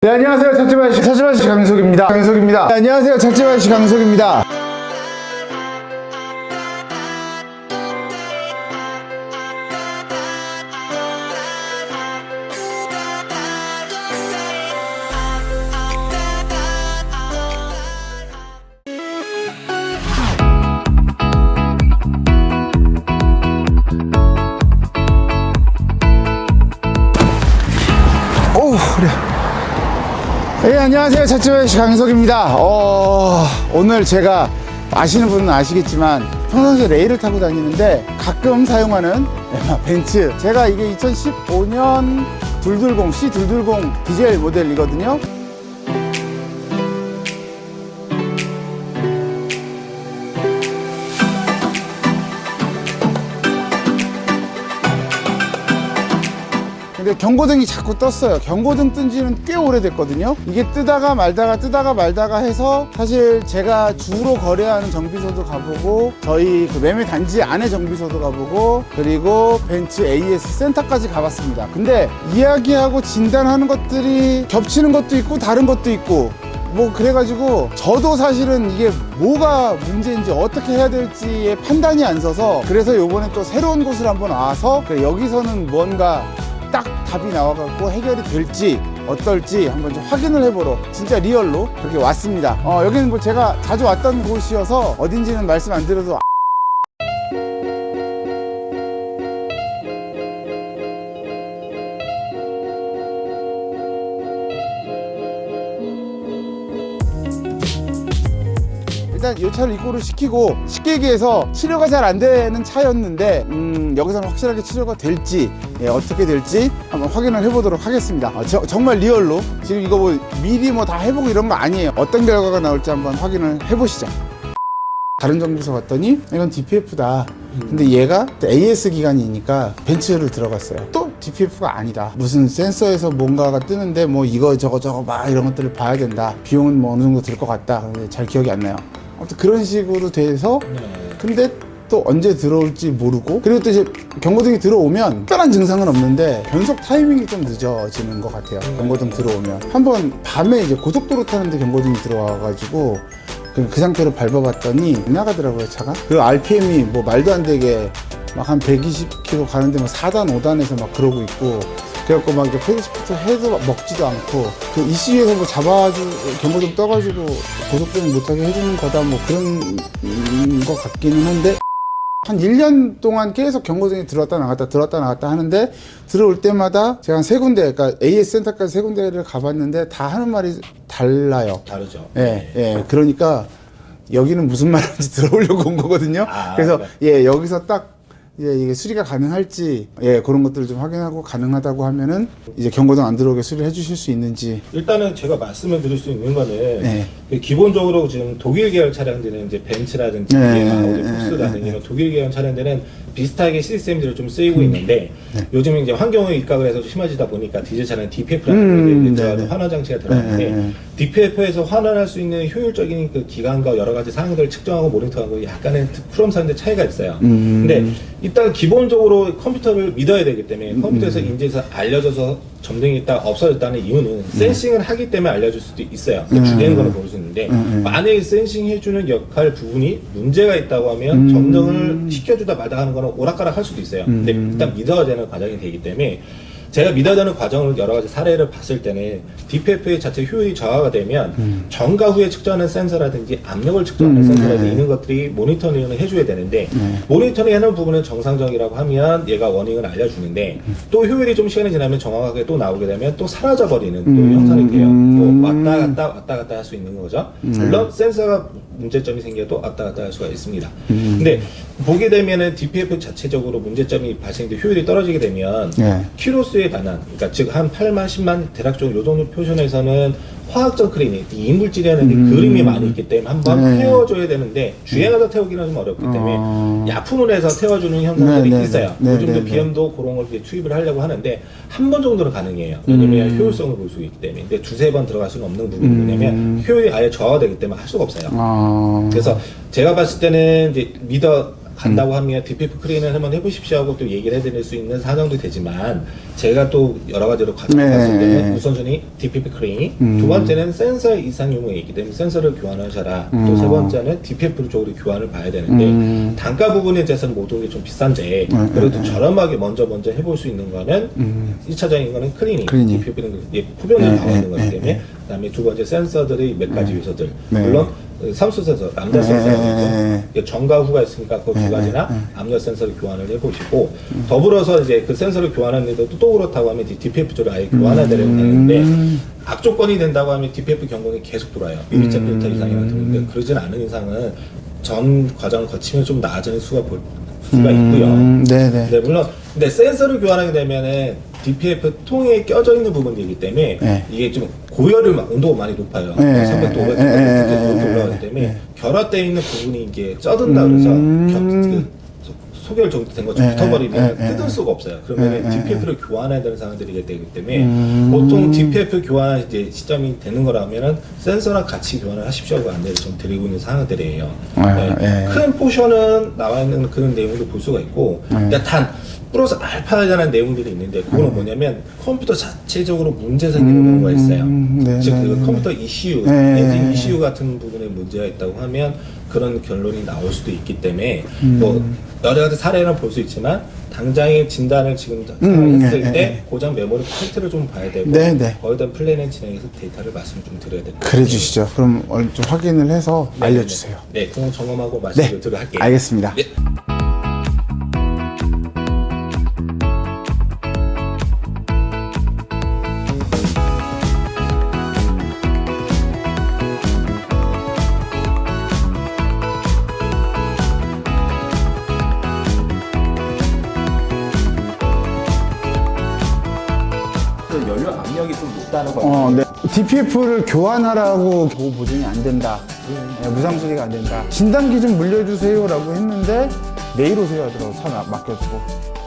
네, 안녕하세요. 찻집아저씨 강석입니다. 네, 안녕하세요. 찻집아저씨 강석입니다. 오우, 그래. 네, 안녕하세요. 찻집아저씨 강석입니다. 오늘 제가 아시는 분은 아시겠지만 평상시에 레일을 타고 다니는데 가끔 사용하는 벤츠, 제가 이게 2015년 220 C220 디젤 모델이거든요. 근데 경고등이 자꾸 떴어요. 경고등 뜬 지는 꽤 오래됐거든요. 이게 뜨다가 말다가 해서 사실 제가 주로 거래하는 정비소도 가보고 저희 그 매매 단지 안에 정비소도 가보고 그리고 벤츠 AS 센터까지 가봤습니다. 근데 이야기하고 진단하는 것들이 겹치는 것도 있고 다른 것도 있고 뭐 그래가지고 저도 사실은 이게 뭐가 문제인지 어떻게 해야 될지에 판단이 안 서서, 그래서 요번에 또 새로운 곳을 한번 와서 여기서는 뭔가 딱 답이 나와갖고 해결이 될지 어떨지 한번 좀 확인을 해보러 진짜 리얼로 그렇게 왔습니다. 여기는 뭐 제가 자주 왔던 곳이어서 어딘지는 말씀 안 드려도 일단 이 차를 입고를 시키고 쉽게 얘기해서 치료가 잘 안 되는 차였는데 여기서는 확실하게 치료가 될지 어떻게 될지 한번 확인을 해보도록 하겠습니다. 정말 리얼로 지금 이거 뭐 미리 뭐 다 해보고 이런 거 아니에요. 어떤 결과가 나올지 한번 확인을 해보시죠. 다른 정비소 갔더니 이건 DPF다. 근데 얘가 AS 기간이니까 벤츠를 들어갔어요. 또 DPF가 아니다. 무슨 센서에서 뭔가가 뜨는데 뭐 이거 저거 막 이런 것들을 봐야 된다. 비용은 뭐 어느 정도 들 것 같다. 근데 잘 기억이 안 나요. 아무튼 그런 식으로 돼서 근데 또 언제 들어올지 모르고, 그리고 또 이제 경고등이 들어오면 특별한 증상은 없는데 변속 타이밍이 좀 늦어지는 것 같아요. 경고등 들어오면 한번 밤에 이제 고속도로 타는데 경고등이 들어와가지고 그 상태로 밟아봤더니 나가더라고요, 차가. 그 RPM이 뭐 말도 안 되게 막 한 120km 가는데 막 4단 5단에서 막 그러고 있고, 그래갖고 막 이렇게 페이스부터 해도 먹지도 않고, 그 ECU에서 뭐 경고등 떠가지고 고속주행 못하게 해주는 거다 뭐 그런 거 같기는 한데, 한 1년 동안 계속 경고등이 들어왔다 나갔다 하는데, 들어올 때마다 제가 한 3군데, 그러니까 AS 센터까지 3군데를 가봤는데 다 하는 말이 달라요. 다르죠. 예. 그러니까 여기는 무슨 말인지 들어오려고 온 거거든요. 그래서 그래. 여기서 딱 이게 수리가 가능할지 그런 것들을 좀 확인하고, 가능하다고 하면은 이제 경고등 안 들어오게 수리를 해주실 수 있는지. 일단은 제가 말씀을 드릴 수 있는 거는 기본적으로 지금 독일 계열 차량들은 이제 벤츠라든지 아우디 폭스라든지 이런 독일 계열 차량들은 비슷하게 시스템들을 좀 쓰이고 있는데, 요즘 이제 환경에 입각을 해서 심해지다 보니까 디젤 차량 DPF라는 게 환원 장치가 들어가는데, DPF에서 환원할 수 있는 효율적인 그 기간과 여러 가지 사항들을 측정하고 모니터하고 약간의 프롬사인데 차이가 있어요. 근데 일단 기본적으로 컴퓨터를 믿어야 되기 때문에, 컴퓨터에서 인지해서 알려져서 점등이 딱 없어졌다는 이유는 센싱을 하기 때문에 알려줄 수도 있어요. 주된 거는 모를 수 있는데, 만약에 센싱 해주는 역할 부분이 문제가 있다고 하면 점등을 시켜주다 말다 하는 거는 오락가락 할 수도 있어요. 근데 일단 믿어야 되는 과정이 되기 때문에, 제가 믿어야 되는 과정을 여러 가지 사례를 봤을 때는 DPF의 자체 효율이 저하가 되면 전과 후에 측정하는 센서라든지 압력을 측정하는 센서라든지 이런 것들이 모니터링을 해줘야 되는데, 모니터링 하는 부분은 정상적이라고 하면 얘가 워닝을 알려주는데, 또 효율이 좀 시간이 지나면 정확하게 또 나오게 되면 또 사라져버리는 또 형상이 돼요. 또 왔다 갔다 할 수 있는 거죠. 물론 센서가 문제점이 생겨도 왔다 갔다 할 수가 있습니다. 근데 보게 되면은 DPF 자체적으로 문제점이 발생돼 효율이 떨어지게 되면 키로수에 관한, 그러니까 즉 한 8만, 10만 대략적으로 요 정도 표준에서는 화학적 그림이 이물질이라는 그림이 많이 있기 때문에 한번 태워줘야 되는데, 주행하다 태우기는 좀 어렵기 때문에 약품을 해서 태워주는 현상들이 있어요. 요즘도 BM도 그런 걸 투입을 하려고 하는데 한 번 정도는 가능해요. 왜냐면 효율성을 볼 수 있기 때문에. 근데 두세 번 들어갈 수는 없는 부분이 뭐냐면 효율이 아예 저하되기 때문에 할 수가 없어요. 그래서 제가 봤을 때는 이제 간다고 하면 DPF 클린을 한번 해보십시오 하고 또 얘기를 해드릴 수 있는 사정도 되지만 제가 또 여러 가지로 가져갔을 때는 우선순위 DPF 클린, 두 번째는 센서 이상 유무이기 때문에 센서를 교환하셔라. 또 세 번째는 DPF 쪽으로 교환을 봐야 되는데 단가 부분에 대해서는 모든 게 좀 비싼데 그래도 저렴하게 먼저 해볼 수 있는 거는 1차적인 거는 클리닝. DPF는 후변에 나와 있는 거기 때문에 그다음에 두 번째 센서들의 몇 가지 요소들 물론 삼수 센서, 압력 센서, 전과 후가 있으니까 그 두 가지나 압력 센서를 교환을 해보시고 더불어서 이제 그 센서를 교환하는데도 또 그렇다고 하면 DPF 쪽을 아예 교환하려면 되는데 악조건이 된다고 하면 DPF 경고는 계속 돌아요. 1차 필터 이상이나 들어오는데 그러진 않은 이상은 전 과정을 거치면 좀 나아지는 수가 볼 수가 있고요. 네, 물론 근데 센서를 교환하게 되면은 DPF 통에 껴져 있는 부분이기 때문에 이게 좀 고열을 온도가 많이 높아요. 300도, 500도 올라가기 때문에 결합되어 있는 부분이 이게 쪄든다 그래서 소결 정도 된 거 좀 붙어버리면 뜯을 수가 없어요. 그러면 DPF를 교환해야 되는 상황들이 되기 때문에 보통 DPF 교환 이제 시점이 되는 거라면은 센서랑 같이 교환을 하십시오가 안내를 좀 드리고 있는 상황들이에요. 큰 포션은 나와 있는 그런 내용도 볼 수가 있고, 단 플러스 알파라는 내용들이 있는데 그거는 뭐냐면 컴퓨터 자체적으로 문제 생기는 경우가 있어요. 즉 그 컴퓨터 ECU, 엔진 ECU 같은 부분에 문제가 있다고 하면 그런 결론이 나올 수도 있기 때문에 뭐 여러 가지 사례는 볼 수 있지만 당장의 진단을 지금 했을 때 고장 메모리 퀄리티를 좀 봐야 되고 거기에 대한 플랜을 진행해서 데이터를 말씀을 좀 드려야 될 것 같아요. 그래 주시죠. 그럼 좀 확인을 해서 알려주세요. 네, 그럼 점검하고 말씀을 드리도록 할게요. 알겠습니다. 네. 연료 압력이 좀 높다는 거. DPF를 교환하라고 보호 보증이 안 된다. 무상 수리가 안 된다. 진단기 좀 물려주세요라고 했는데 내일 오세요 하더라고. 차 맡겨주고.